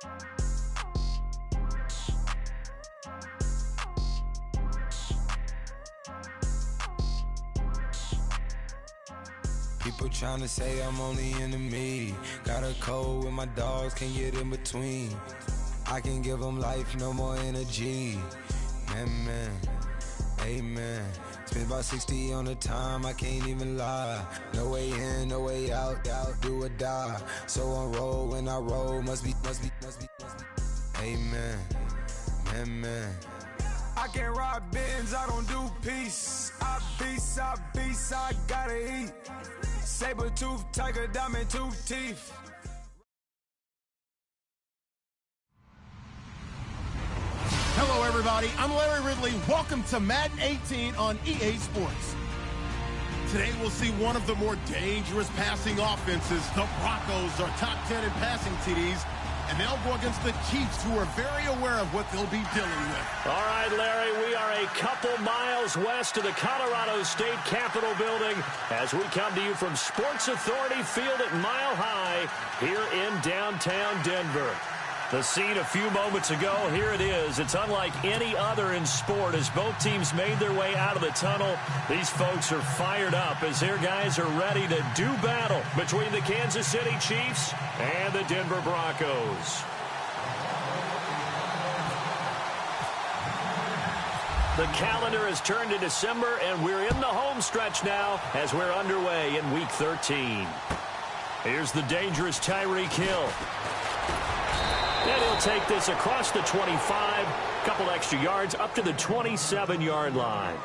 People tryna say I'm only enemy. Got a code with my dogs, can't get in between. I can give them life, no more energy. Man, amen. Spent about 60 on the time, I can't even lie. No way in, no way out, do or die. So on roll, when I roll, must be. Amen, man. I can't ride Benz, I don't do peace. I beast, I gotta eat. Saber tooth, tiger, diamond tooth teeth. Hello, everybody. I'm Larry Ridley. Welcome to Madden 18 on EA Sports. Today, we'll see one of the more dangerous passing offenses. The Broncos are top 10 in passing TDs, and they'll go against the Chiefs, who are very aware of what they'll be dealing with. All right, Larry, we are a couple miles west of the Colorado State Capitol building as we come to you from Sports Authority Field at Mile High here in downtown Denver. The scene a few moments ago, here it is. It's unlike any other in sport as both teams made their way out of the tunnel. These folks are fired up as their guys are ready to do battle between the Kansas City Chiefs and the Denver Broncos. The calendar has turned to December, and we're in the home stretch now as we're underway in Week 13. Here's the dangerous Tyreek Hill. And he'll take this across the 25, couple extra yards up to the 27-yard line.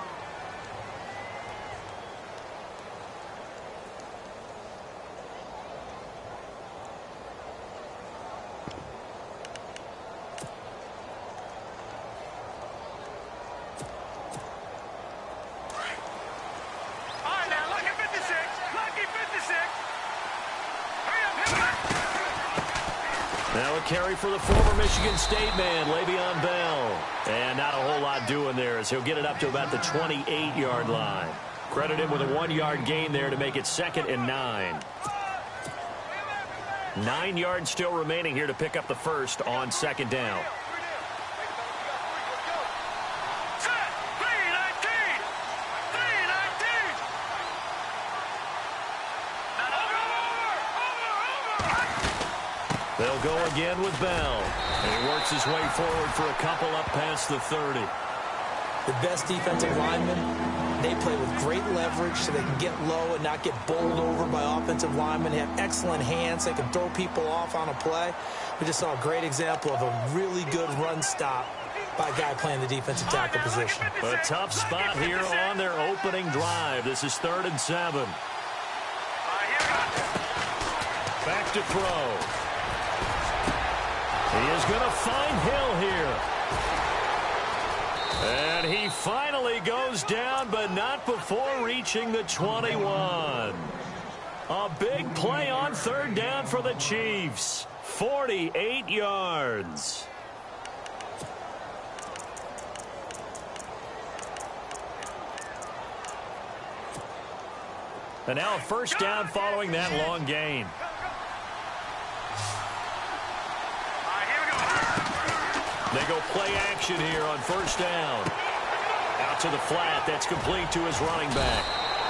Now a carry for the former Michigan State man, Le'Veon Bell. And not a whole lot doing there as he'll get it up to about the 28-yard line. Credit him with a 1-yard gain there to make it 2nd and 9. 9 yards still remaining here to pick up the first on 2nd down. They'll go again with Bell. And he works his way forward for a couple up past the 30. The best defensive linemen, they play with great leverage so they can get low and not get bowled over by offensive linemen. They have excellent hands. They can throw people off on a play. We just saw a great example of a really good run stop by a guy playing the defensive tackle position. A tough spot here on their opening drive. This is 3rd and 7. Back to throw. He is going to find Hill here. And he finally goes down, but not before reaching the 21. A big play on 3rd down for the Chiefs. 48 yards. And now a 1st down following that long gain. They go play action here on 1st down. Out to the flat. That's complete to his running back.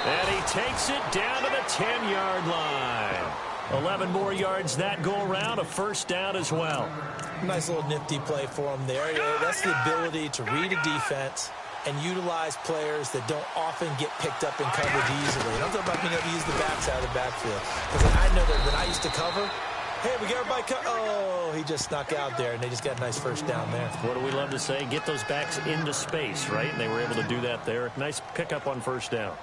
And he takes it down to the 10-yard line. 11 more yards that go around. A 1st down as well. Nice little nifty play for him there. Yeah, that's the ability to read a defense and utilize players that don't often get picked up in coverage easily. And I'm talking about being able to use the backs out of the backfield. Because I know that when I used to cover, hey, we got everybody oh, he just snuck out there, and they just got a nice 1st down there. What do we love to say? Get those backs into space, right? And they were able to do that there. Nice pickup on 1st down.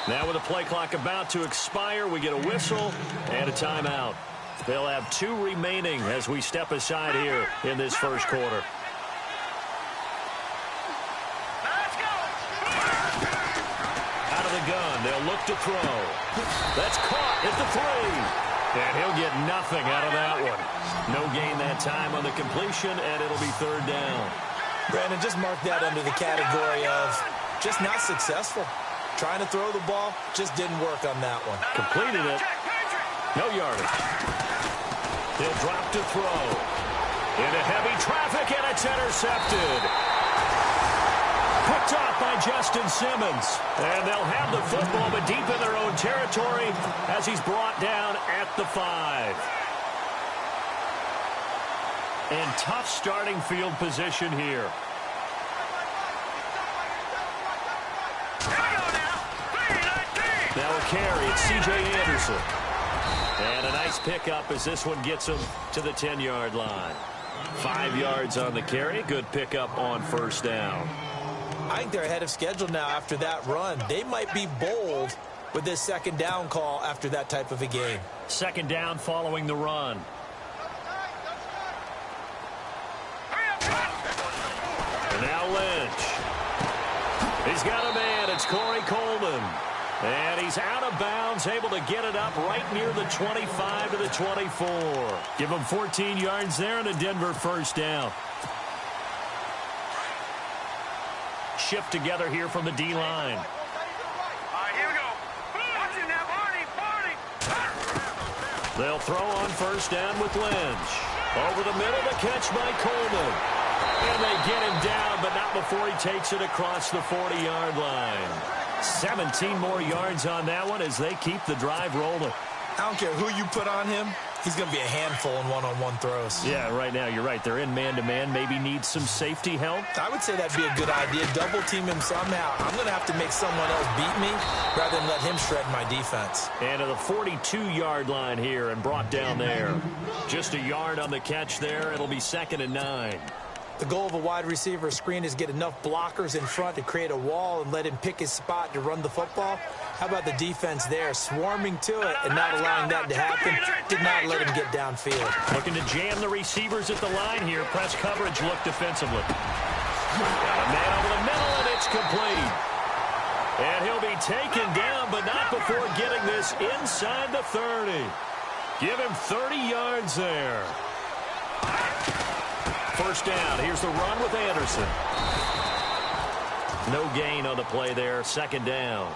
Now with the play clock about to expire, we get a whistle and a timeout. They'll have 2 remaining as we step aside here in this 1st quarter. the gun. They'll look to throw. That's caught at the 3. And he'll get nothing out of that one. No gain that time on the completion, and it'll be 3rd down. Brandon, just mark that under the category of just not successful. Trying to throw the ball, just didn't work on that one. Completed it. No yardage. He'll drop to throw. Into heavy traffic, and it's intercepted. Picked off by Justin Simmons. And they'll have the football, but deep in their own territory as he's brought down at the 5. And tough starting field position here. Now a carry, it's C.J. Anderson. And a nice pickup as this one gets him to the 10-yard line. 5 yards on the carry. Good pickup on 1st down. I think they're ahead of schedule now after that run. They might be bold with this 2nd down call after that type of a game. 2nd down following the run. And now Lynch. He's got a man. It's Corey Coleman. And he's out of bounds, able to get it up right near the 25 to the 24. Give him 14 yards there and a Denver 1st down. Shift together here from the D-line. All right, here we go. Watch it now, Barney. They'll throw on 1st down with Lynch. Over the middle, the catch by Coleman. And they get him down, but not before he takes it across the 40-yard line. 17 more yards on that one as they keep the drive rolling. I don't care who you put on him. He's going to be a handful in one-on-one throws. Yeah, right now, you're right. They're in man-to-man. Maybe need some safety help. I would say that'd be a good idea. Double team him somehow. I'm going to have to make someone else beat me rather than let him shred my defense. And to the 42-yard line here and brought down there. Just a yard on the catch there. It'll be 2nd and 9. The goal of a wide receiver screen is get enough blockers in front to create a wall and let him pick his spot to run the football. How about the defense there, swarming to it and not allowing that to happen? Did not let him get downfield. Looking to jam the receivers at the line here. Press coverage look defensively. Got a man over the middle, and it's complete. And he'll be taken down, but not before getting this inside the 30. Give him 30 yards there. 1st down. Here's the run with Anderson. No gain on the play there. 2nd down.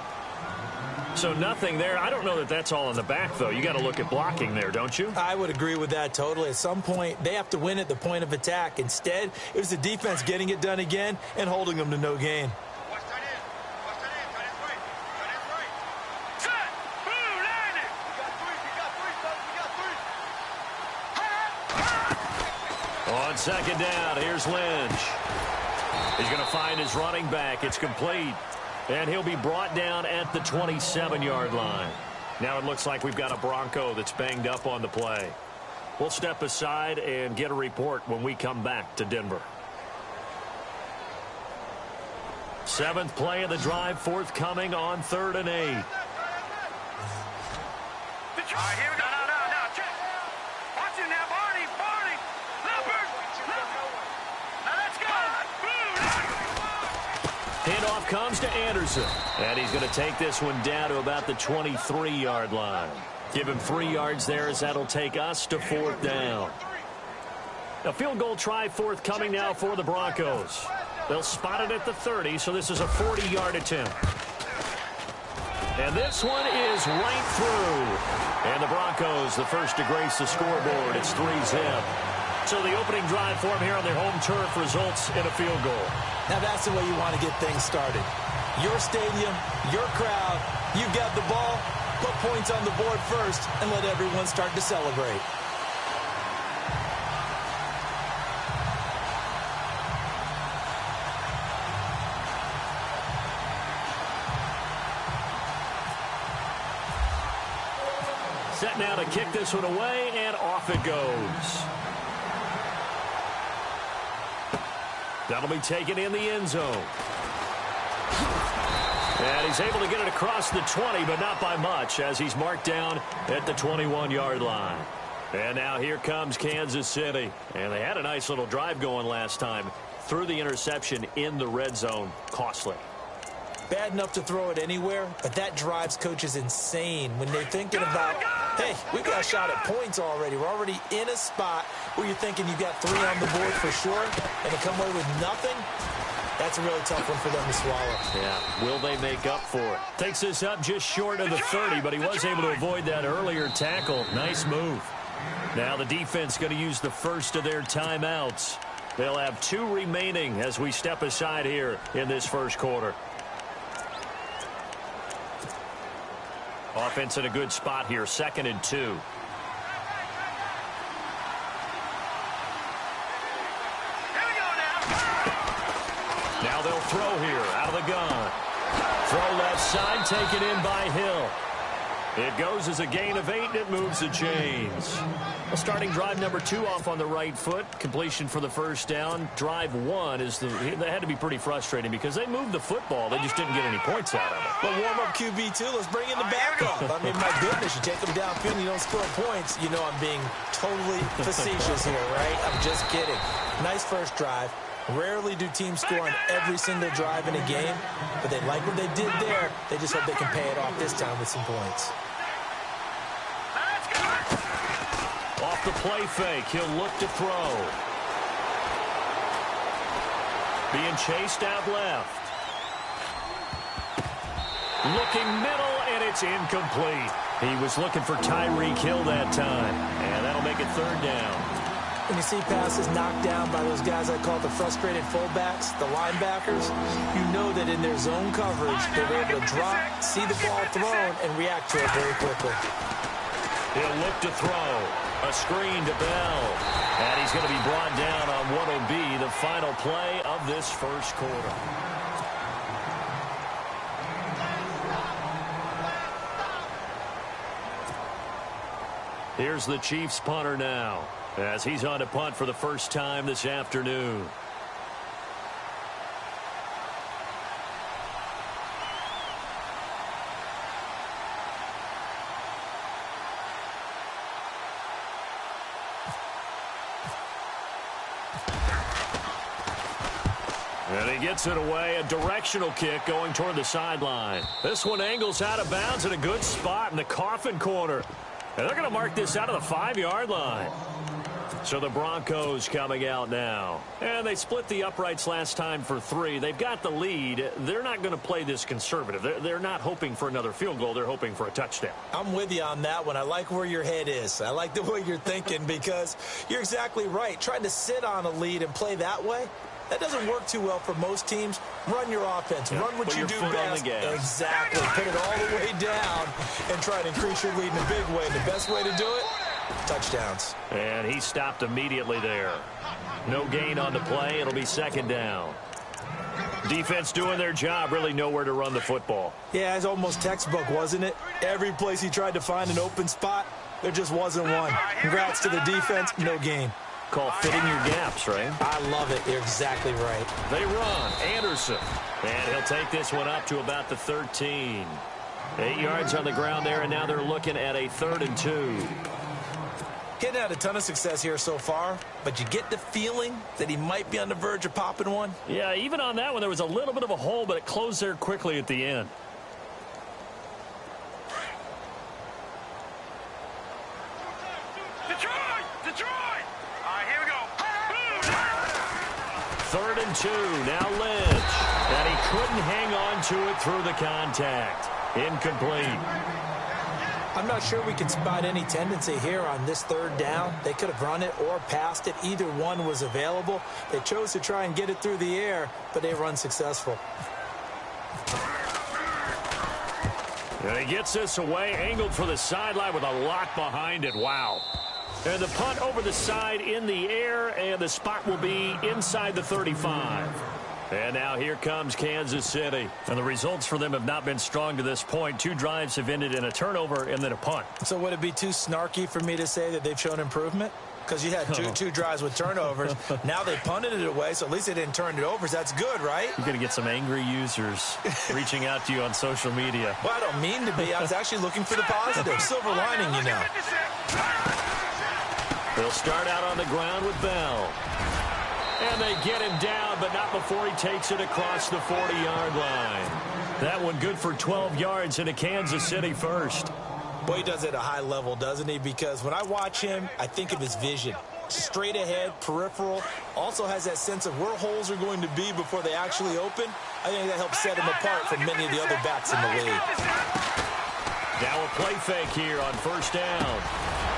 So nothing there. I don't know that that's all in the back, though. You got to look at blocking there, don't you? I would agree with that totally. At some point, they have to win at the point of attack. Instead, it was the defense getting it done again and holding them to no gain. On 2nd down, here's Lynch. He's going to find his running back. It's complete. And he'll be brought down at the 27-yard line. Now it looks like we've got a Bronco that's banged up on the play. We'll step aside and get a report when we come back to Denver. 7th play of the drive forthcoming on 3rd and 8. All right, here we go. No. Check. Watch it now, Barney. Leopard. Now let's go. Handoff comes to Anderson. And he's going to take this one down to about the 23-yard line. Give him 3 yards there as that'll take us to 4th down. A field goal try forthcoming now for the Broncos. They'll spot it at the 30, so this is a 40-yard attempt. And this one is right through. And the Broncos, the first to grace the scoreboard. It's 3-zip. So the opening drive for them here on their home turf results in a field goal. Now that's the way you want to get things started. Your stadium, your crowd, you've got the ball, put points on the board first, and let everyone start to celebrate. Set now to kick this one away, and off it goes. That'll be taken in the end zone. And he's able to get it across the 20, but not by much, as he's marked down at the 21-yard line. And now here comes Kansas City. And they had a nice little drive going last time. Through the interception in the red zone. Costly. Bad enough to throw it anywhere, but that drives coaches insane when they're thinking about, hey, we've got a shot at points already. We're already in a spot where you're thinking you've got 3 on the board for sure, and to come away with nothing, that's a really tough one for them to swallow. Yeah, will they make up for it? Takes this up just short of the 30, but he was able to avoid that earlier tackle. Nice move. Now the defense going to use the first of their timeouts. They'll have 2 remaining as we step aside here in this first quarter. Offense in a good spot here, 2nd and 2. Now they'll throw here out of the gun. Throw left side, taken in by Hill. It goes as a gain of 8, and it moves the chains. Well, starting drive number 2 off on the right foot. Completion for the first down. Drive 1 is that had to be pretty frustrating because they moved the football. They just didn't get any points out of it. But warm-up QB, too. Let's bring in the backup. I mean, my goodness, you take them downfield and you don't score points. You know I'm being totally facetious here, right? I'm just kidding. Nice first drive. Rarely do teams score on every single drive in a game, but they like what they did there. They just hope they can pay it off this time with some points. Off the play fake, he'll look to throw. Being chased out left. Looking middle, and it's incomplete. He was looking for Tyreek Hill that time, and that'll make it 3rd down. When you see passes knocked down by those guys I call the frustrated fullbacks, the linebackers, you know that in their zone coverage, they were able to drop, see the ball thrown, and react to it very quickly. He'll look to throw. A screen to Bell. And he's going to be brought down on what will be the final play of this first quarter. Here's the Chiefs punter now, as he's on to punt for the first time this afternoon. And he gets it away, a directional kick going toward the sideline. This one angles out of bounds in a good spot in the coffin corner. And they're going to mark this out of the 5-yard line. So the Broncos coming out now. And they split the uprights last time for 3. They've got the lead. They're not going to play this conservative. They're not hoping for another field goal. They're hoping for a touchdown. I'm with you on that one. I like where your head is. I like the way you're thinking because you're exactly right. Trying to sit on a lead and play that way, that doesn't work too well for most teams. Run your offense. Yep. Run what Put you your do foot best. on the gas. Exactly. Put it all the way down and try to increase your lead in a big way. The best way to do it, touchdowns. And he stopped immediately there. No gain on the play. It'll be 2nd down. Defense doing their job. Really nowhere to run the football. Yeah, it's almost textbook, wasn't it? Every place he tried to find an open spot, there just wasn't one. Congrats to the defense. No gain. Call fitting your gaps, right? I love it. You're exactly right. They run. Anderson. And he'll take this one up to about the 13. 8 yards on the ground there, and now they're looking at a 3rd and 2. He had a ton of success here so far, but you get the feeling that he might be on the verge of popping one. Yeah, even on that one, there was a little bit of a hole, but it closed there quickly at the end. Detroit! All right, here we go. 3rd and 2. Now Lynch. And he couldn't hang on to it through the contact. Incomplete. I'm not sure we can spot any tendency here on this 3rd down. They could have run it or passed it. Either one was available. They chose to try and get it through the air, but they were unsuccessful. And he gets this away, angled for the sideline with a lot behind it. Wow. And the punt over the side in the air, and the spot will be inside the 35. And now here comes Kansas City. And the results for them have not been strong to this point. 2 drives have ended in a turnover and then a punt. So would it be too snarky for me to say that they've shown improvement? Because you had two drives with turnovers. Now they punted it away, so at least they didn't turn it over. So that's good, right? You're going to get some angry users reaching out to you on social media. Well, I don't mean to be. I was actually looking for the positive. Silver lining, you know. They'll start out on the ground with Bell. And And they get him down, but not before he takes it across the 40-yard line. That one good for 12 yards into Kansas City first. Boy, he does it at a high level, doesn't he? Because when I watch him, I think of his vision. Straight ahead, peripheral, also has that sense of where holes are going to be before they actually open. I think that helps set him apart from many of the other backs in the league. Now a play fake here on first down.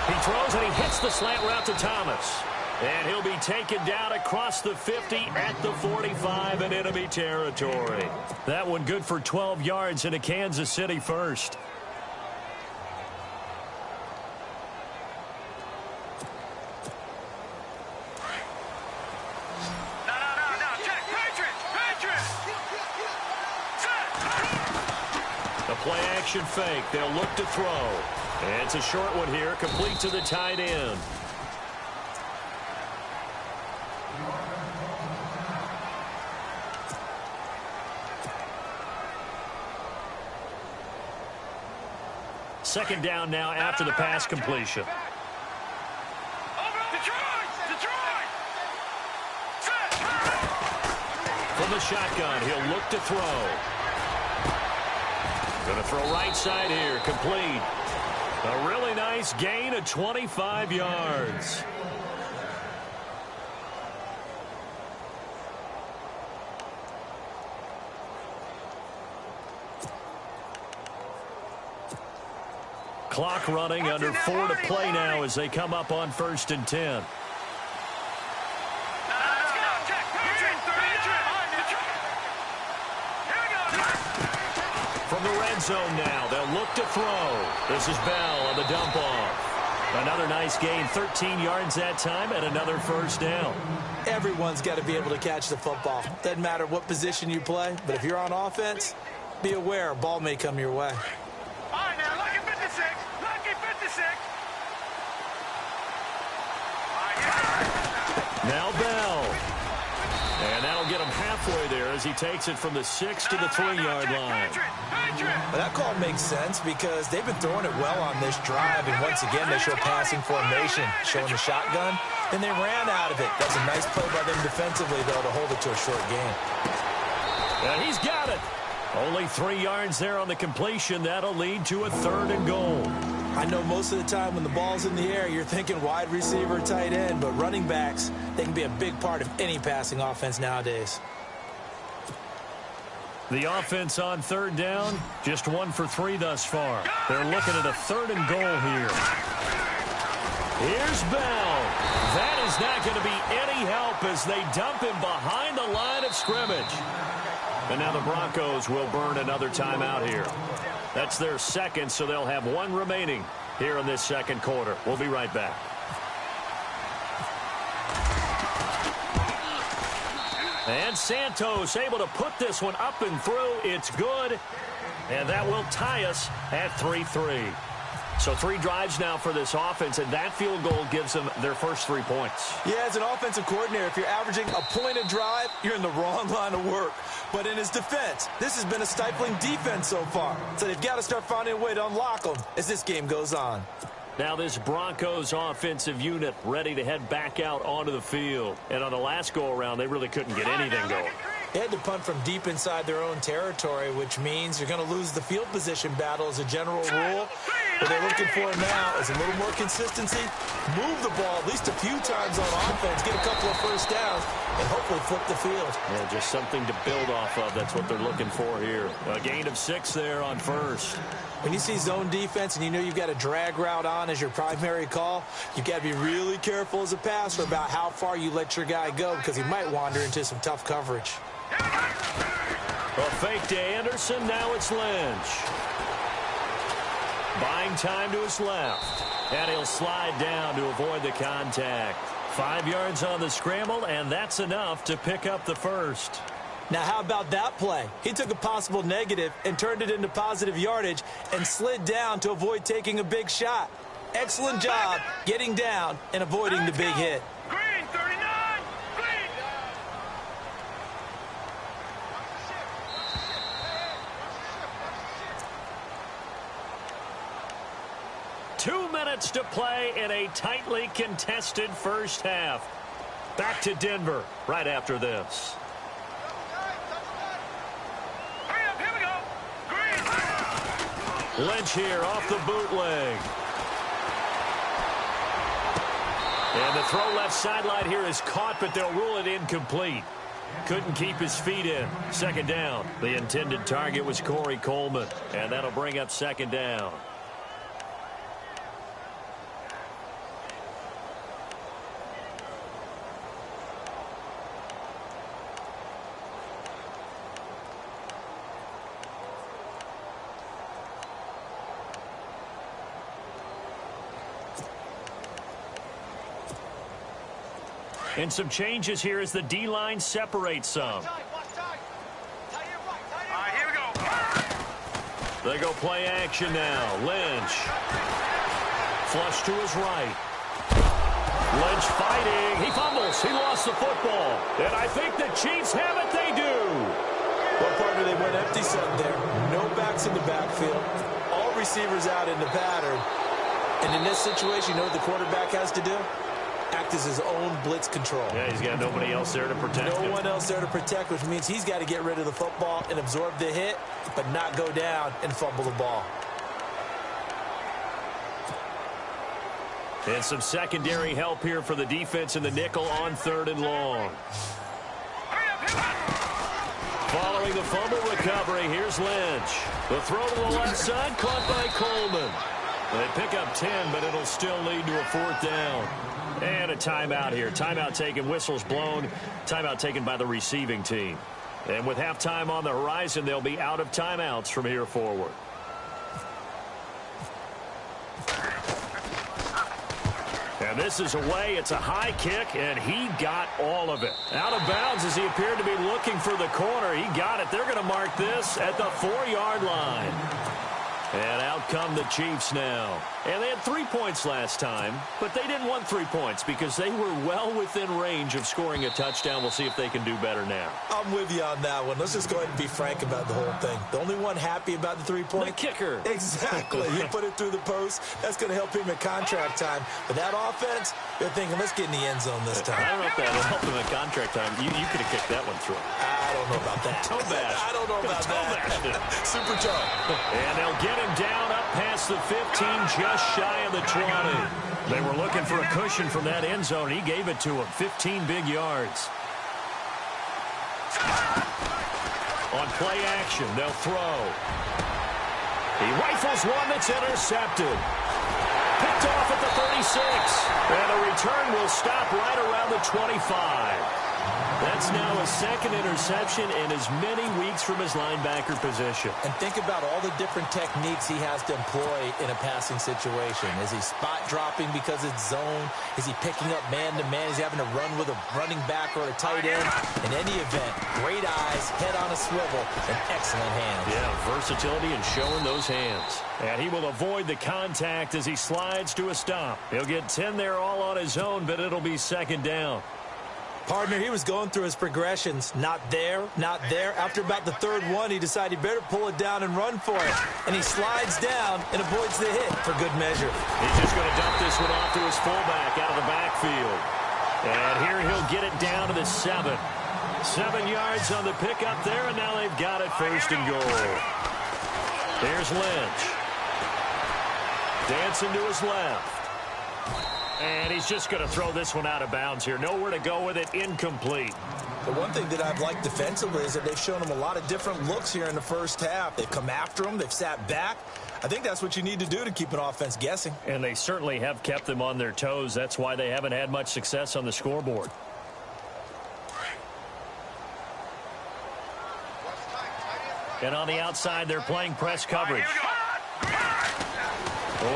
He throws and he hits the slant route to Thomas. And he'll be taken down across the 50 at the 45 in enemy territory. That one good for 12 yards into Kansas City first. Play action fake. They'll look to throw. And it's a short one here, complete to the tight end. Second down now after the pass completion. From the shotgun, he'll look to throw. Going to throw right side here, complete. A really nice gain of 25 yards. Clock running, under 4 to play now as they come up on 1st and 10. From the red zone now, they'll look to throw. This is Bell on the dump off. Another nice gain, 13 yards that time, and another first down. Everyone's got to be able to catch the football. Doesn't matter what position you play, but if you're on offense, be aware a ball may come your way. All right, now, lucky 56. Lucky 56. Now Bell. And that'll get him halfway there as he takes it from the 6 to the 3-yard line. Well, that call makes sense because they've been throwing it well on this drive, and once again they show passing formation, showing the shotgun, and they ran out of it. That's a nice play by them defensively, though, to hold it to a short gain. And he's got it. Only 3 yards there on the completion. That'll lead to a 3rd and goal. I know most of the time when the ball's in the air, you're thinking wide receiver, tight end, but running backs, they can be a big part of any passing offense nowadays. The offense on 3rd down, just 1 for 3 thus far. They're looking at a 3rd and goal here. Here's Bell. That is not going to be any help as they dump him behind the line of scrimmage. And now the Broncos will burn another timeout here. That's their second, so they'll have 1 remaining here in this second quarter. We'll be right back. And Santos able to put this one up and through. It's good. And that will tie us at 3-3. So 3 drives now for this offense, and that field goal gives them their first 3 points. Yeah, as an offensive coordinator, if you're averaging a point a drive, you're in the wrong line of work. But in his defense, this has been a stifling defense so far. So they've got to start finding a way to unlock them as this game goes on. Now this Broncos offensive unit ready to head back out onto the field. And on the last go-around, they really couldn't get anything going. They had to punt from deep inside their own territory, which means you're going to lose the field position battle as a general rule. What they're looking for now is a little more consistency, move the ball at least a few times on offense, get a couple of first downs, and hopefully flip the field. Yeah, just something to build off of. That's what they're looking for here. A gain of 6 there on first. When you see zone defense and you know you've got a drag route on as your primary call, you've got to be really careful as a passer about how far you let your guy go because he might wander into some tough coverage. A fake to Anderson. Now it's Lynch. Buying time to his left. And he'll slide down to avoid the contact. 5 yards on the scramble, and that's enough to pick up the first. Now, how about that play? He took a possible negative and turned it into positive yardage and slid down to avoid taking a big shot. Excellent job getting down and avoiding the big hit. Green, 39. Green. 2 minutes to play in a tightly contested first half. Back to Denver right after this. Hurry up, here we go. Green. Lynch here off the bootleg. And the throw left sideline here is caught, but they'll rule it incomplete. Couldn't keep his feet in. Second down. The intended target was Corey Coleman, and that'll bring up second down. And some changes here as the D-line separates some. All right, here we go. They go play action now. Lynch. Flush to his right. Lynch fighting. He fumbles. He lost the football. And I think the Chiefs have it. They do. Well, partner, they went empty set there. No backs in the backfield. All receivers out in the pattern. And in this situation, you know what the quarterback has to do? Act as his own blitz control. Yeah, he's got nobody else there to protect him. No one else there to protect, which means he's got to get rid of the football and absorb the hit, but not go down and fumble the ball. And some secondary help here for the defense in the nickel on 3rd and long. Following the fumble recovery, here's Lynch. The throw to the left side, caught by Coleman. They pick up 10, but it'll still lead to a 4th down. And a timeout here. Timeout taken, whistles blown. Timeout taken by the receiving team. And with halftime on the horizon, they'll be out of timeouts from here forward. And this is away. It's a high kick, and he got all of it. Out of bounds as he appeared to be looking for the corner. He got it. They're going to mark this at the 4-yard line. And out come the Chiefs now. And they had 3 points last time, but they didn't want 3 points because they were well within range of scoring a touchdown. We'll see if they can do better now. I'm with you on that one. Let's just go ahead and be frank about the whole thing. The only one happy about the 3-point? The kicker. Exactly. You put it through the post. That's going to help him at contract time. But that offense, they're thinking, let's get in the end zone this time. I don't know if that'll help him at contract time. You could have kicked that one through. I don't know about that. Toe bash. I don't know about that. Super toe. And they'll get him down up past the 15, just shy of the 20. They were looking for a cushion from that end zone. He gave it to him. 15 big yards. On play action, they'll throw. He rifles one that's intercepted. Picked off at the 36. And the return will stop right around the 25. That's now a second interception in as many weeks from his linebacker position. And think about all the different techniques he has to employ in a passing situation. Is he spot dropping because it's zone? Is he picking up man-to-man? Is he having to run with a running back or a tight end? In any event, great eyes, head on a swivel, and excellent hands. Yeah, versatility and showing those hands. And he will avoid the contact as he slides to a stop. He'll get 10 there all on his own, but it'll be second down. Partner, he was going through his progressions. Not there, not there. After about the third one, he decided he better pull it down and run for it. And he slides down and avoids the hit for good measure. He's just going to dump this one off to his fullback out of the backfield. And here he'll get it down to the 7. 7 yards on the pickup there, and now they've got it first and goal. There's Lynch. Dancing to his left. And he's just going to throw this one out of bounds here. Nowhere to go with it. Incomplete. The one thing that I've liked defensively is that they've shown him a lot of different looks here in the first half. They've come after him. They've sat back. I think that's what you need to do to keep an offense guessing. And they certainly have kept them on their toes. That's why they haven't had much success on the scoreboard. And on the outside, they're playing press coverage.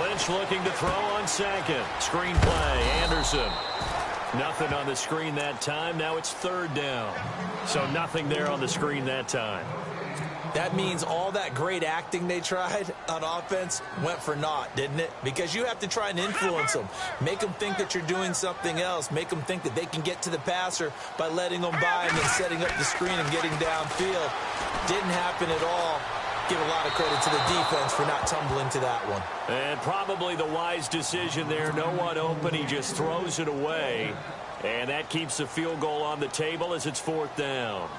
Lynch looking to throw on second. Screen play, Anderson. Nothing on the screen that time. Now it's third down. So nothing there on the screen that time. That means all that great acting they tried on offense went for naught, didn't it? Because you have to try and influence them. Make them think that you're doing something else. Make them think that they can get to the passer by letting them by and then setting up the screen and getting downfield. Didn't happen at all. Give a lot of credit to the defense for not tumbling to that one. And probably the wise decision there. No one open. He just throws it away. And that keeps the field goal on the table as it's 4th down.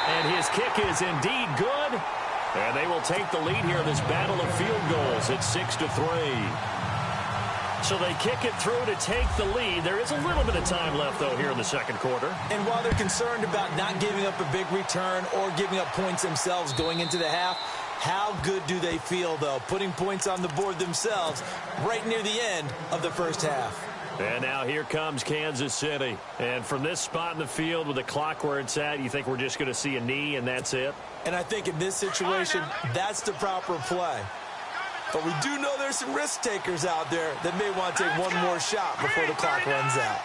And his kick is indeed good. And they will take the lead here in this battle of field goals at 6-3. So they kick it through to take the lead. There is a little bit of time left, though, here in the second quarter. And while they're concerned about not giving up a big return or giving up points themselves going into the half, how good do they feel, though, putting points on the board themselves right near the end of the first half? And now here comes Kansas City. And from this spot in the field with the clock where it's at, you think we're just going to see a knee and that's it? And I think in this situation, that's the proper play. But we do know there's some risk takers out there that may want to take one more shot before the clock runs out.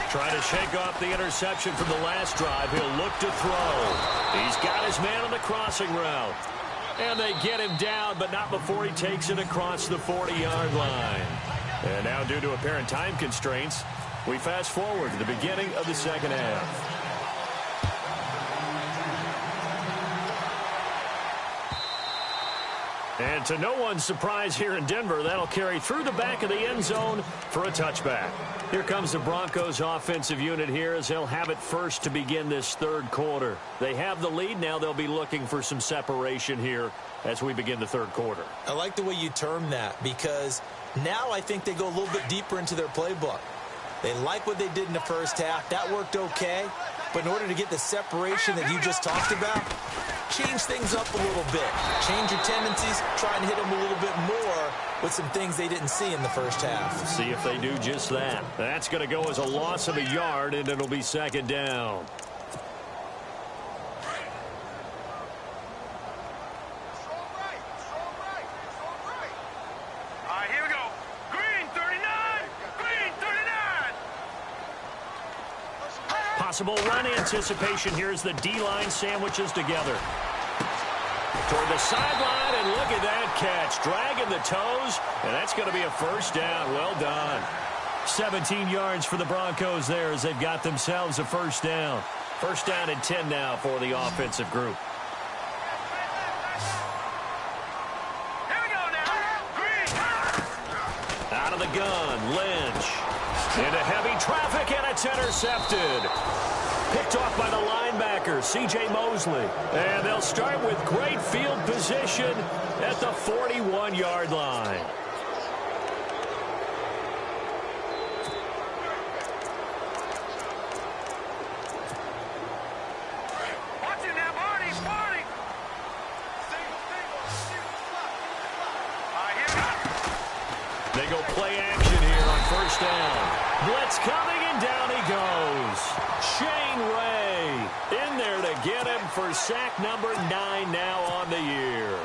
Trying to shake off the interception from the last drive. He'll look to throw. He's got his man on the crossing route. And they get him down, but not before he takes it across the 40-yard line. And now, due to apparent time constraints, we fast forward to the beginning of the second half. And to no one's surprise here in Denver, that'll carry through the back of the end zone for a touchback. Here comes the Broncos offensive unit here as they'll have it first to begin this third quarter. They have the lead. Now they'll be looking for some separation here as we begin the third quarter. I like the way you term that because now I think they go a little bit deeper into their playbook. They like what they did in the first half. That worked okay. But in order to get the separation that you just talked about, change things up a little bit. Change your tendencies. Try and hit them a little bit more with some things they didn't see in the first half. See if they do just that. That's going to go as a loss of a yard, and it'll be second down. Possible run anticipation here as the D-line sandwiches together. Toward the sideline, and look at that catch. Dragging the toes, and that's going to be a first down. Well done. 17 yards for the Broncos there as they've got themselves a first down. First down and 10 now for the offensive group. Here we go now. Green. Out of the gun, Lynch. Into heavy traffic, and it's intercepted. Picked off by the linebacker, C.J. Mosley. And they'll start with great field position at the 41-yard line. Watch it now, Barney. They go play action here on first down. Blitz coming, and down he goes. Shane Ray in there to get him for sack number 9 now on the year.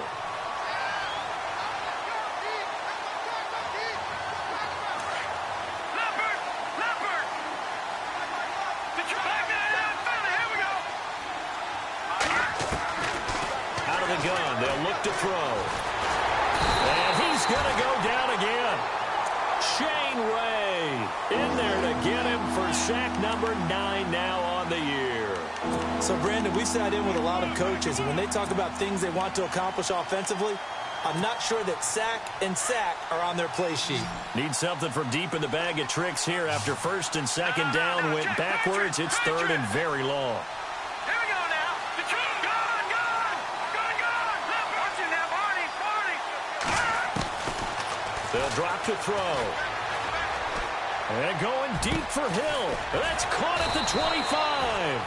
Leopard. Here we go. Out of the gun, they'll look to throw. And he's going to go down again. Shane Ray in there to get him for sack number 9 now on the year. So, Brandon, we've sat in with a lot of coaches, and when they talk about things they want to accomplish offensively, I'm not sure that sack and sack are on their play sheet. Need something from deep in the bag of tricks here after first and second down went backwards. It's third and very long. Here we go now. The kick. Gone. Watch it now, Barney. They'll drop to throw. And going deep for Hill. That's caught at the 25.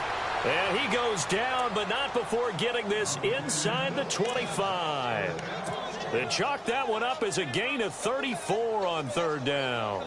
And he goes down, but not before getting this inside the 25. They chalk that one up as a gain of 34 on third down.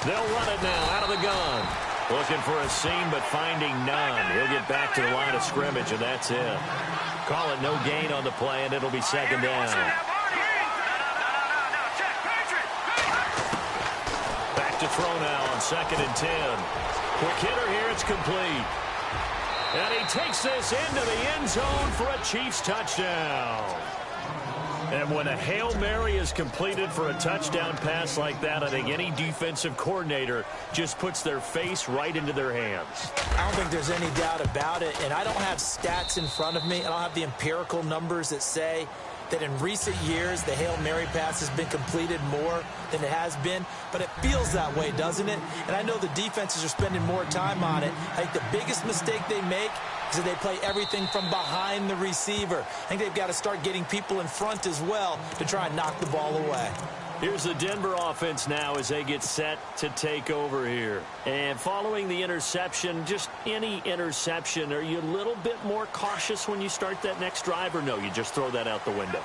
They'll run it now out of the gun. Looking for a seam, but finding none. He'll get back to the line of scrimmage, and that's it. Call it no gain on the play, and it'll be second down. to throw now on 2nd and 10. Quick hitter here. It's complete. And he takes this into the end zone for a Chiefs touchdown. And when a Hail Mary is completed for a touchdown pass like that, I think any defensive coordinator just puts their face right into their hands. I don't think there's any doubt about it, and I don't have stats in front of me. I don't have the empirical numbers that say that in recent years the Hail Mary pass has been completed more than it has been, but it feels that way, doesn't it? And I know the defenses are spending more time on it. I think the biggest mistake they make is that they play everything from behind the receiver. I think they've got to start getting people in front as well to try and knock the ball away. Here's the Denver offense now as they get set to take over here. And following the interception, just any interception, are you a little bit more cautious when you start that next drive, or no, you just throw that out the window?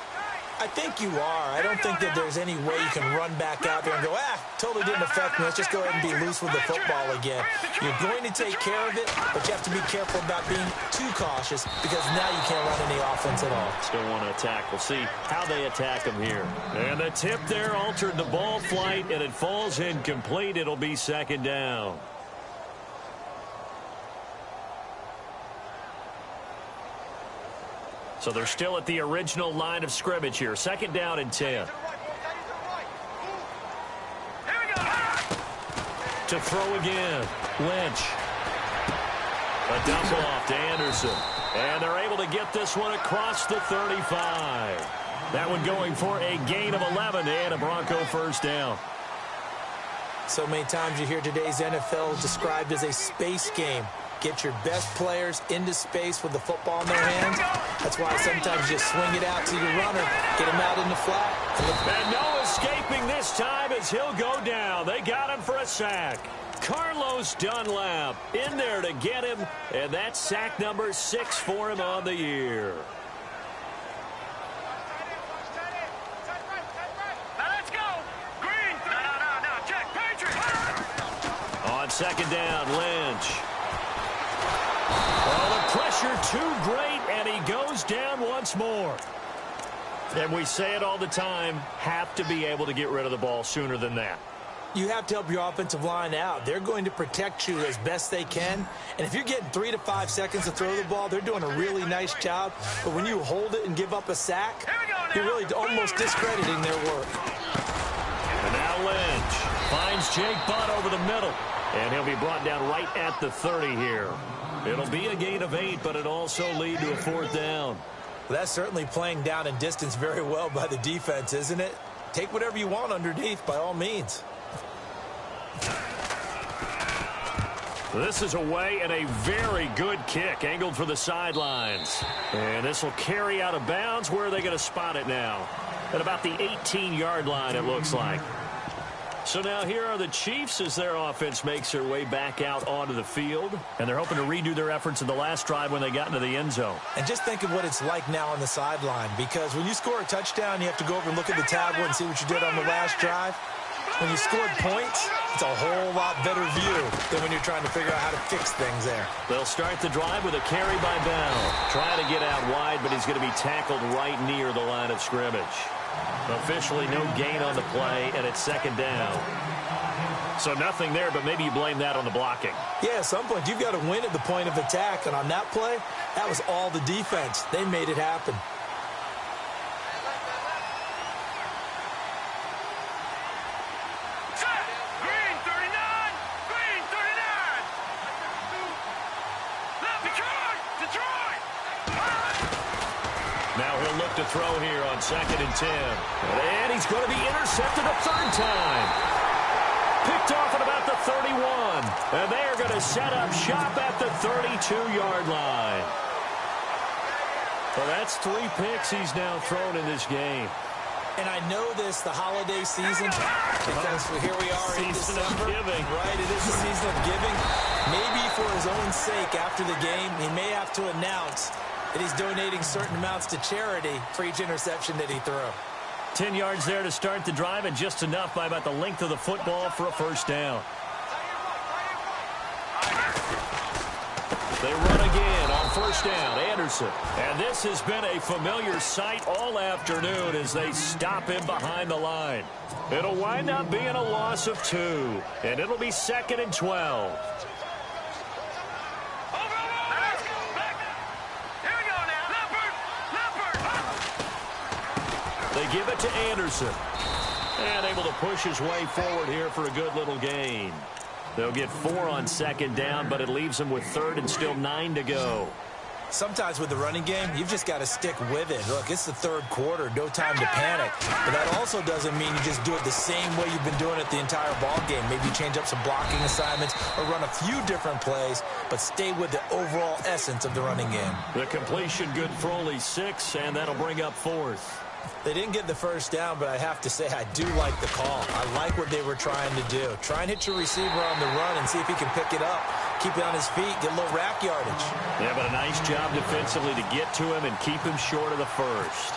I think you are. I don't think that there's any way you can run back out there and go, totally didn't affect me. Let's just go ahead and be loose with the football again. You're going to take care of it, but you have to be careful about being too cautious because now you can't run any offense at all. Still want to attack. We'll see how they attack them here. And the tip there altered the ball flight, and it falls incomplete. It'll be 2nd down. So they're still at the original line of scrimmage here. 2nd down and 10. To throw again. Lynch. A dump off to Anderson. And they're able to get this one across the 35. That one going for a gain of 11 and a Bronco first down. So many times you hear today's NFL described as a space game. Get your best players into space with the football in their hands. That's why sometimes you swing it out to your runner, get him out in the flat. And no escaping this time as he'll go down. They got him for a sack. Carlos Dunlap in there to get him, and that's sack number 6 for him on the year. Now let's go. Green. No. Check. Patriot. On 2nd down, Lynch. Oh, the pressure too great, and he goes down once more. And we say it all the time, have to be able to get rid of the ball sooner than that. You have to help your offensive line out. They're going to protect you as best they can. And if you're getting 3 to 5 seconds to throw the ball, they're doing a really nice job. But when you hold it and give up a sack, you're really almost discrediting their work. And now Lynch finds Jake Butt over the middle. And he'll be brought down right at the 30 here. It'll be a gain of 8, but it'll also lead to a 4th down. Well, that's certainly playing down in distance very well by the defense, isn't it? Take whatever you want underneath, by all means. This is away and a very good kick, angled for the sidelines. And this will carry out of bounds. Where are they going to spot it now? At about the 18-yard line, it looks like. So now here are the Chiefs as their offense makes their way back out onto the field. And they're hoping to redo their efforts in the last drive when they got into the end zone. And just think of what it's like now on the sideline. Because when you score a touchdown, you have to go over and look at the tablet and see what you did on the last drive. When you scored points, it's a whole lot better view than when you're trying to figure out how to fix things there. They'll start the drive with a carry by Bell. Try to get out wide, but he's going to be tackled right near the line of scrimmage. Officially no gain on the play, and it's 2nd down. So nothing there, but maybe you blame that on the blocking. Yeah, at some point, you've got to win at the point of attack. And on that play, that was all the defense. They made it happen. Green 39. Green 39. Detroit. Now he'll look to throw here on 2nd and 10. And he's going to be intercepted a 3rd time. Picked off at about the 31. And they are going to set up shop at the 32-yard line. Well, that's 3 picks he's now thrown in this game. And I know this, the holiday season, because here we are in Season December. of giving. Right, it is the season of giving. Maybe for his own sake after the game, he may have to announce that he's donating certain amounts to charity for each interception that he threw. 10 yards there to start the drive, and just enough by about the length of the football for a 1st down. They run again on first down. Anderson. And this has been a familiar sight all afternoon as they stop him behind the line. It'll wind up being a loss of 2. And it'll be 2nd and 12. They give it to Anderson. And able to push his way forward here for a good little gain. They'll get 4 on 2nd down, but it leaves them with 3rd and still 9 to go. Sometimes with the running game, you've just got to stick with it. Look, it's the 3rd quarter, no time to panic. But that also doesn't mean you just do it the same way you've been doing it the entire ball game. Maybe change up some blocking assignments or run a few different plays, but stay with the overall essence of the running game. The completion good for only 6, and that'll bring up 4th. They didn't get the first down, but I have to say I do like the call. I like what they were trying to do. Try and hit your receiver on the run and see if he can pick it up. Keep it on his feet, get a little rack yardage. Yeah, but a nice job defensively to get to him and keep him short of the first.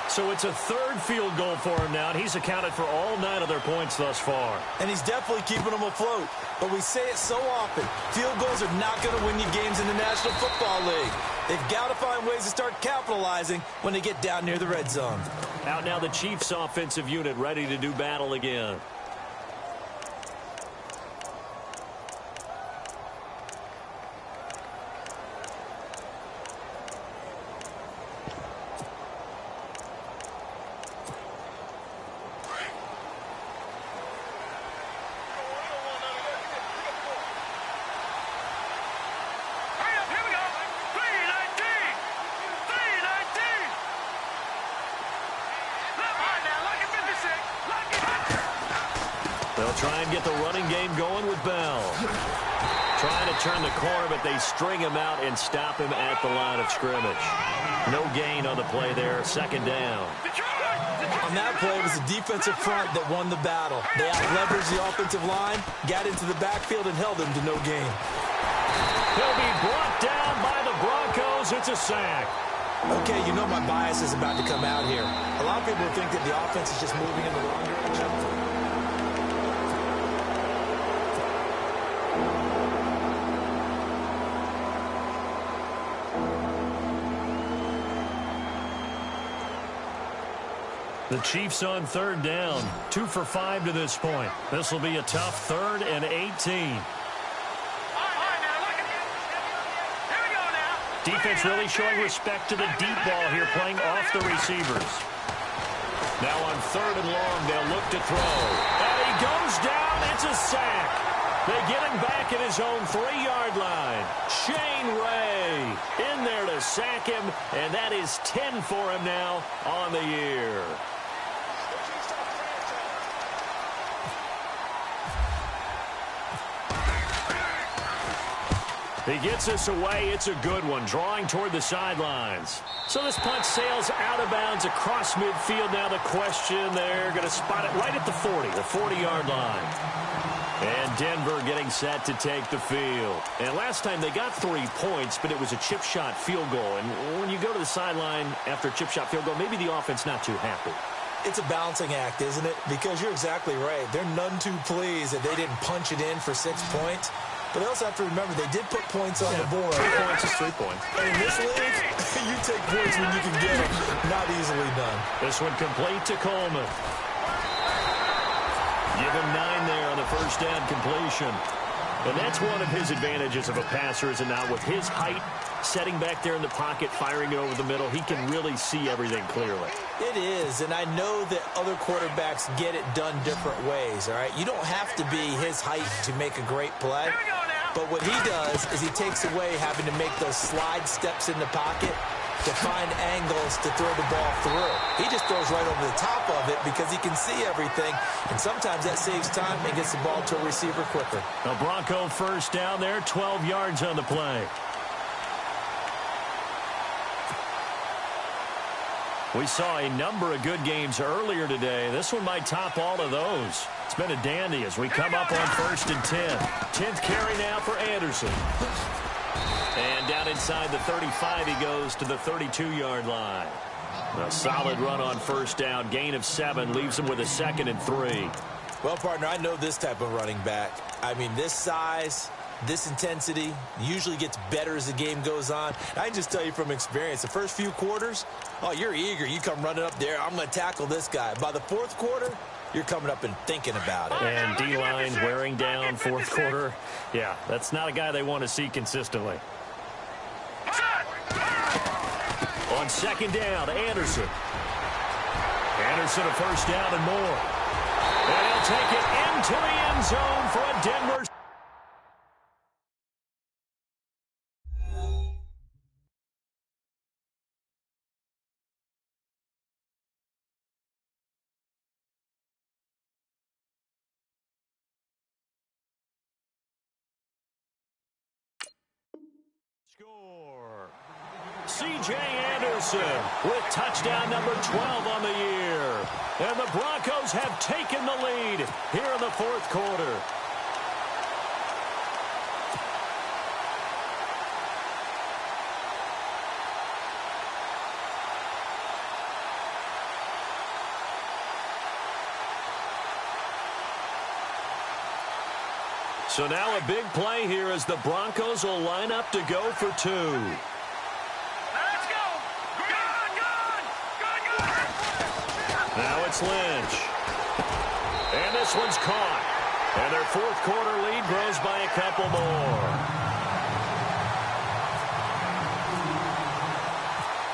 So it's a 3rd field goal for him now, and he's accounted for all 9 of their points thus far. And he's definitely keeping them afloat. But we say it so often, field goals are not going to win you games in the National Football League. They've got to find ways to start capitalizing when they get down near the red zone. Out now the Chiefs offensive unit ready to do battle again. Try and get the running game going with Bell. Trying to turn the corner, but they string him out and stop him at the line of scrimmage. No gain on the play there, 2nd down. On that play, it was the defensive front that won the battle. They out-leveraged the offensive line, got into the backfield, and held him to no gain. He'll be brought down by the Broncos. It's a sack. Okay, you know my bias is about to come out here. A lot of people think that the offense is just moving in the wrong direction. The Chiefs on 3rd down. 2 for 5 to this point. This will be a tough 3rd and 18. Defense really showing respect to the deep ball here, playing off the receivers. Now on 3rd and long, they'll look to throw. And he goes down. It's a sack. They get him back at his own 3-yard line. Shane Ray in there to sack him, and that is 10 for him now on the year. He gets us away. It's a good one, drawing toward the sidelines. So this punt sails out of bounds across midfield. Now the question, they're going to spot it right at the 40, the 40-yard line. And Denver getting set to take the field. And last time they got 3 points, but it was a chip shot field goal. And when you go to the sideline after a chip shot field goal, maybe the offense not too happy. It's a balancing act, isn't it? Because you're exactly right. They're none too pleased that they didn't punch it in for 6 points. But they also have to remember they did put points on the board. 3 points is 3 points. And in this league, you take points when you can get them. Not easily done. This one complete to Coleman. Give him 9 there on the first down completion. And that's one of his advantages of a passer, is it not? With his height, setting back there in the pocket, firing it over the middle, he can really see everything clearly. It is, and I know that other quarterbacks get it done different ways, all right? You don't have to be his height to make a great play. But what he does is he takes away having to make those slide steps in the pocket to find angles to throw the ball through. He just throws right over the top of it because he can see everything, and sometimes that saves time and gets the ball to a receiver quicker. A Bronco first down there, 12 yards on the play. We saw a number of good games earlier today. This one might top all of those. It's been a dandy as we come up on 1st and 10. 10th carry now for Anderson. And down inside the 35, he goes to the 32-yard line. A solid run on first down. Gain of 7 leaves him with a 2nd and 3. Well, partner, I know this type of running back. I mean, this size, This intensity usually gets better as the game goes on. I can just tell you from experience, the first few quarters, oh, you're eager. You come running up there, I'm going to tackle this guy. By the fourth quarter, you're coming up and thinking about it. And D-line wearing down fourth quarter. Yeah, that's not a guy they want to see consistently. On second down, Anderson. Anderson a first down and more. And he'll take it into the end zone for a Denver. Score. C.J. Anderson with touchdown number 12 on the year. And the Broncos have taken the lead here in the fourth quarter. So now a big play here as the Broncos will line up to go for two. Let's go. Good. Now it's Lynch. And this one's caught. And their fourth quarter lead grows by a couple more.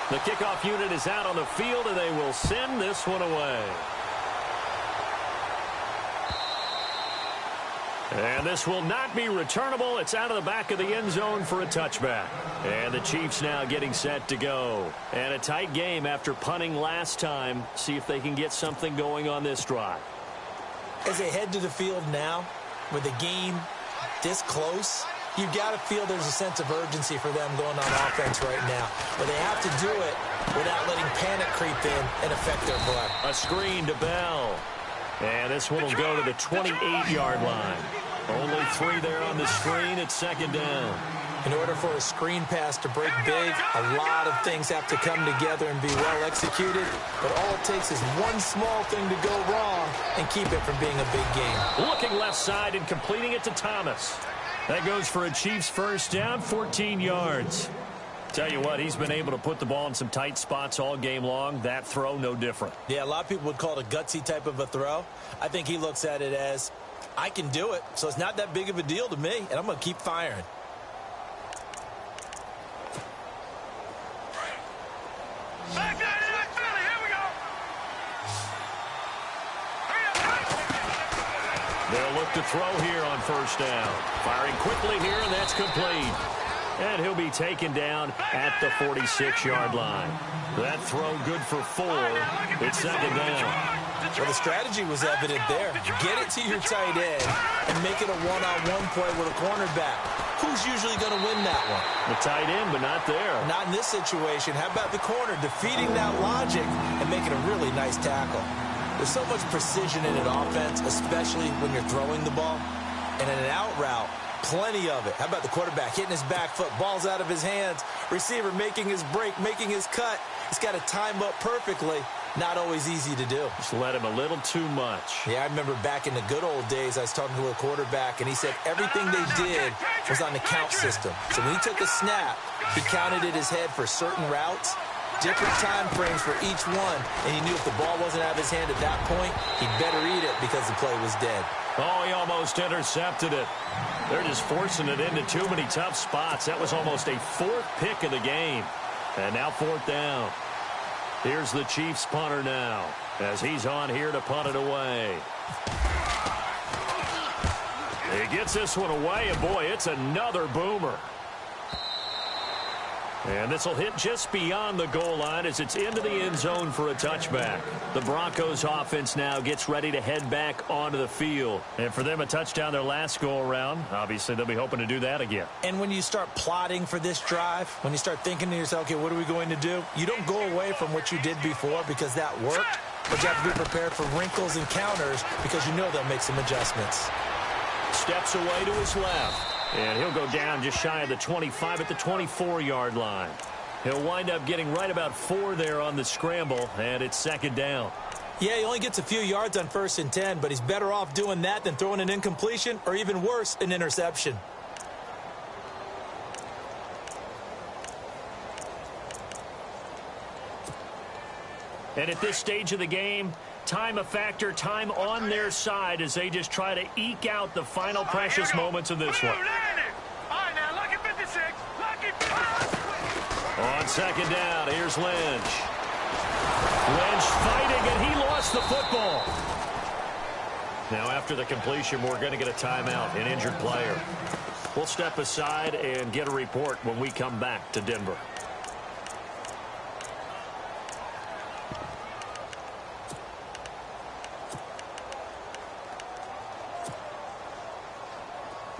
The kickoff unit is out on the field, and they will send this one away. And this will not be returnable. It's out of the back of the end zone for a touchback. And the Chiefs now getting set to go. And a tight game after punting last time. See if they can get something going on this drive. As they head to the field now, with the game this close, you've got to feel there's a sense of urgency for them going on offense right now. But they have to do it without letting panic creep in and affect their play. A screen to Bell. And this one will go to the 28-yard line. Only 3 there on the screen at second down. In order for a screen pass to break big, a lot of things have to come together and be well executed. But all it takes is one small thing to go wrong and keep it from being a big game. Looking left side and completing it to Thomas. That goes for a Chiefs first down, 14 yards. Tell you what, he's been able to put the ball in some tight spots all game long. That throw, no different. Yeah, a lot of people would call it a gutsy type of a throw. I think he looks at it as, I can do it, so it's not that big of a deal to me, and I'm going to keep firing. Back down in that Philly. Here we go. They'll look to throw here on first down. Firing quickly here, and that's complete. And he'll be taken down at the 46-yard line. That throw good for 4. It's second down. Well, the strategy was evident there. Get it to your tight end and make it a one-on-one play with a cornerback. Who's usually going to win that one? The tight end, but not there. Not in this situation. How about the corner defeating that logic and making a really nice tackle? There's so much precision in an offense, especially when you're throwing the ball. And in an out route, plenty of it. How about the quarterback hitting his back foot, ball's out of his hands, receiver making his break, making his cut. He's got to time up perfectly. Not always easy to do. Just let him a little too much. Yeah, I remember back in the good old days, I was talking to a quarterback, and he said everything they did was on the count system. So when he took a snap, he counted in his head for certain routes, different time frames for each one, and he knew if the ball wasn't out of his hand at that point, he'd better eat it because the play was dead. Oh, he almost intercepted it. They're just forcing it into too many tough spots. That was almost a 4th pick of the game. And now 4th down. Here's the Chiefs punter now as he's on here to punt it away. He gets this one away, and boy, it's another boomer. And this will hit just beyond the goal line as it's into the end zone for a touchback. The Broncos offense now gets ready to head back onto the field. And for them, a touchdown their last go-around. Obviously, they'll be hoping to do that again. And when you start plotting for this drive, when you start thinking to yourself, okay, what are we going to do? You don't go away from what you did before because that worked, but you have to be prepared for wrinkles and counters because you know they'll make some adjustments. Steps away to his left. And he'll go down just shy of the 25 at the 24-yard line. He'll wind up getting right about 4 there on the scramble, and it's second down. Yeah, he only gets a few yards on 1st and 10, but he's better off doing that than throwing an incompletion or even worse, an interception. And at this stage of the game, time a factor, time on their side as they just try to eke out the final precious moments of this one. All right, now, lucky 56. On second down, here's Lynch. Lynch fighting, and he lost the football. Now, after the completion, we're going to get a timeout, an injured player. We'll step aside and get a report when we come back to Denver.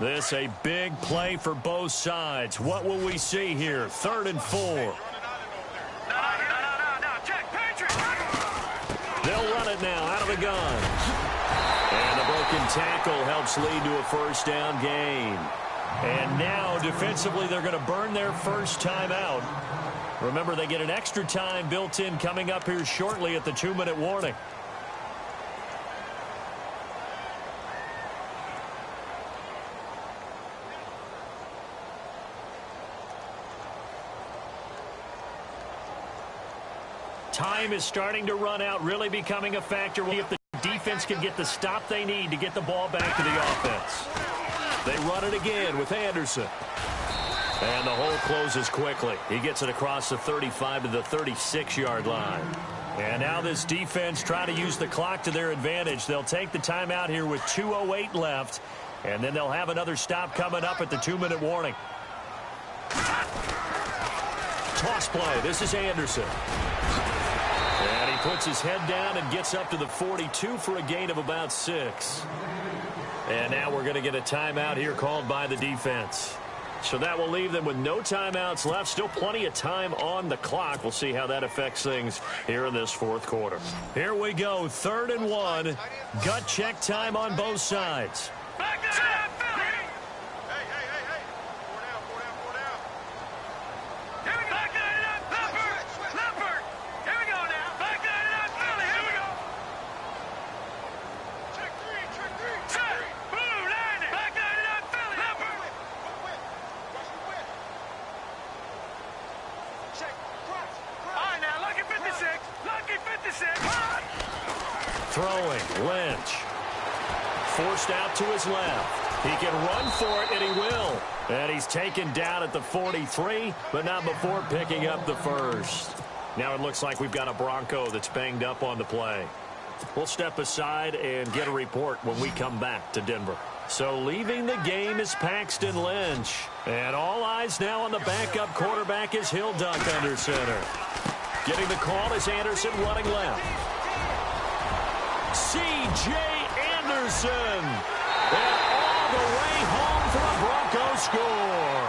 This a big play for both sides. What will we see here? 3rd and 4. No, check, Patriot. They'll run it now out of the gun. And the broken tackle helps lead to a first down gain. And now defensively they're going to burn their first time out. Remember, they get an extra time built in coming up here shortly at the 2-minute warning. Time is starting to run out, really becoming a factor if the defense can get the stop they need to get the ball back to the offense. They run it again with Anderson. And the hole closes quickly. He gets it across the 35 to the 36-yard line. And now this defense try to use the clock to their advantage. They'll take the timeout here with 2:08 left. And then they'll have another stop coming up at the 2-minute warning. Toss play. This is Anderson. And he puts his head down and gets up to the 42 for a gain of about 6. And now we're going to get a timeout here called by the defense. So that will leave them with no timeouts left. Still plenty of time on the clock. We'll see how that affects things here in this 4th quarter. Here we go. 3rd and 1. Gut check time on both sides. Back to that, Philly. Hey. 4 down. Here we go. Back to that, Leopard. Here we go now. Back to that, Philly. Here we go. Check 3. Set. Blue, landing. Back to that, Philly. Leopard. Check. Cross. All right, now, lucky 56. Lucky 56. Throwing. Lynch. Forced out to his left. He can run for it, and he will. And he's taken down at the 43, but not before picking up the first. Now it looks like we've got a Bronco that's banged up on the play. We'll step aside and get a report when we come back to Denver. So leaving the game is Paxton Lynch. And all eyes now on the backup quarterback is Hill Dunk under center. Getting the call is Anderson running left. C.J. Anderson. And all the way home for a Bronco score.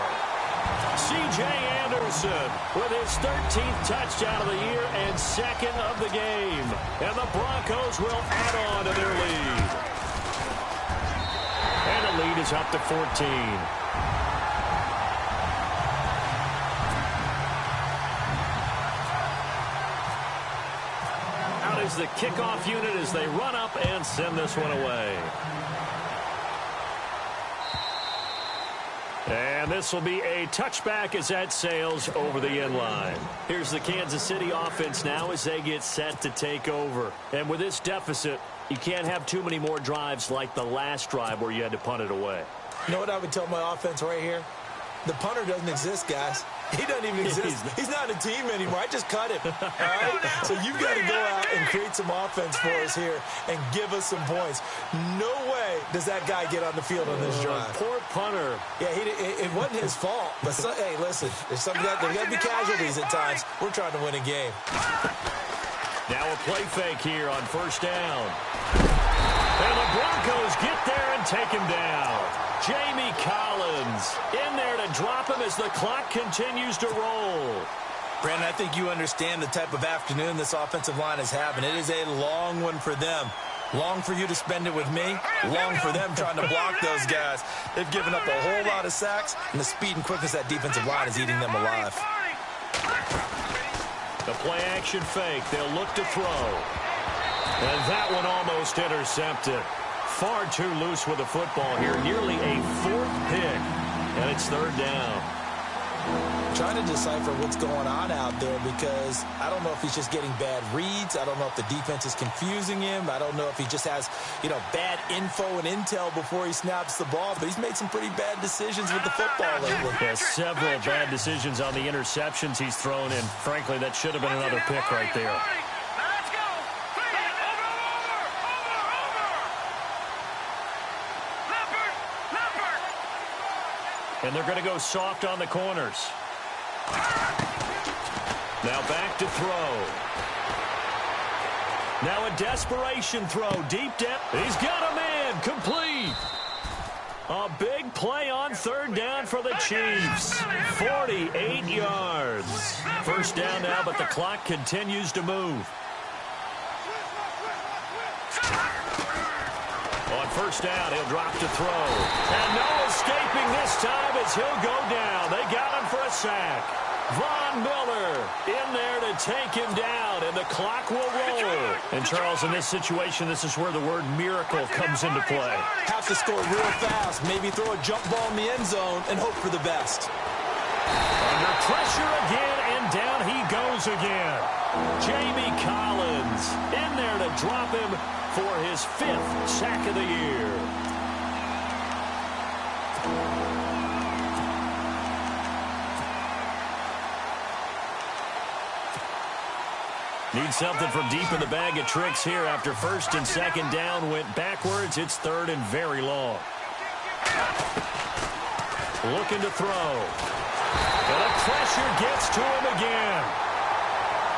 C.J. Anderson with his 13th touchdown of the year and 2nd of the game. And the Broncos will add on to their lead. And the lead is up to 14. Out is the kickoff unit as they run up and send this one away. And this will be a touchback as that sails over the end line. Here's the Kansas City offense now as they get set to take over. And with this deficit, you can't have too many more drives like the last drive where you had to punt it away. You know what I would tell my offense right here? The punter doesn't exist, guys. He doesn't even exist. He's not a team anymore. I just cut him. All right? So you've got to go out and create some offense for us here and give us some points. No way does that guy get on the field on this drive. Poor punter. Yeah, it wasn't his fault. But, hey, listen, there's got to be casualties at times. We're trying to win a game. Now a play fake here on first down. And the Broncos get there and take him down. Jamie Collins in there to drop him as the clock continues to roll. Brandon, I think you understand the type of afternoon this offensive line is having. It is a long one for them. Long for you to spend it with me. Long for them trying to block those guys. They've given up a whole lot of sacks, and the speed and quickness of that defensive line is eating them alive. The play-action fake. They'll look to throw. And that one almost intercepted. Far too loose with the football here. Nearly a 4th pick. And it's 3rd down. Trying to decipher what's going on out there because I don't know if he's just getting bad reads. I don't know if the defense is confusing him. I don't know if he just has, bad info and intel before he snaps the ball. But he's made some pretty bad decisions with the football lately. Yeah, several bad decisions on the interceptions he's thrown in. Frankly, that should have been another pick right there. Let's go. Leopard. And they're going to go soft on the corners. Now back to throw. Now a desperation throw deep down. He's got a man. Complete. A big play on third down for the Chiefs. 48 yards. First down now, but the clock continues to move. On first down, he'll drop to throw. And no escaping this time as he'll go down. They got him for a sack. Von Miller in there to take him down, and the clock will roll. And, Charles, in this situation, this is where the word miracle comes into play. Have to score real fast, maybe throw a jump ball in the end zone and hope for the best. Under pressure again, and down he goes again. Jamie Collins in there to drop him for his 5th sack of the year. Need something from deep in the bag of tricks here after first and second down went backwards. It's third and very long. Looking to throw. And the pressure gets to him again.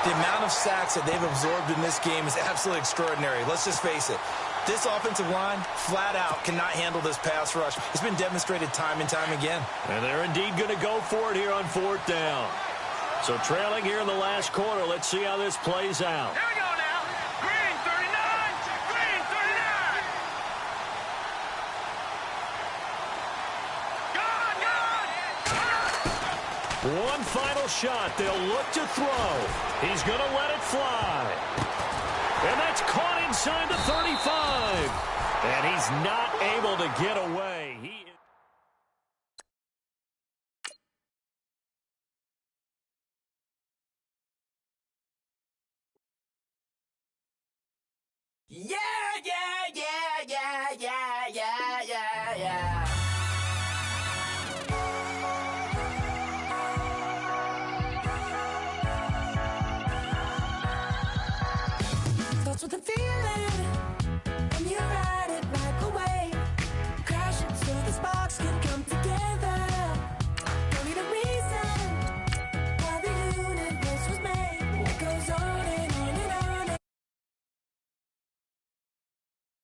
The amount of sacks that they've absorbed in this game is absolutely extraordinary. Let's just face it. This offensive line, flat out, cannot handle this pass rush. It's been demonstrated time and time again. And they're indeed going to go for it here on fourth down. So trailing here in the last quarter. Let's see how this plays out. Here we go now. Green 39. Green 39. Gone. One final shot. They'll look to throw. He's going to let it fly. And that's caught inside the 35. And he's not able to get away. Yeah, yeah, yeah, yeah, yeah, yeah, yeah, yeah.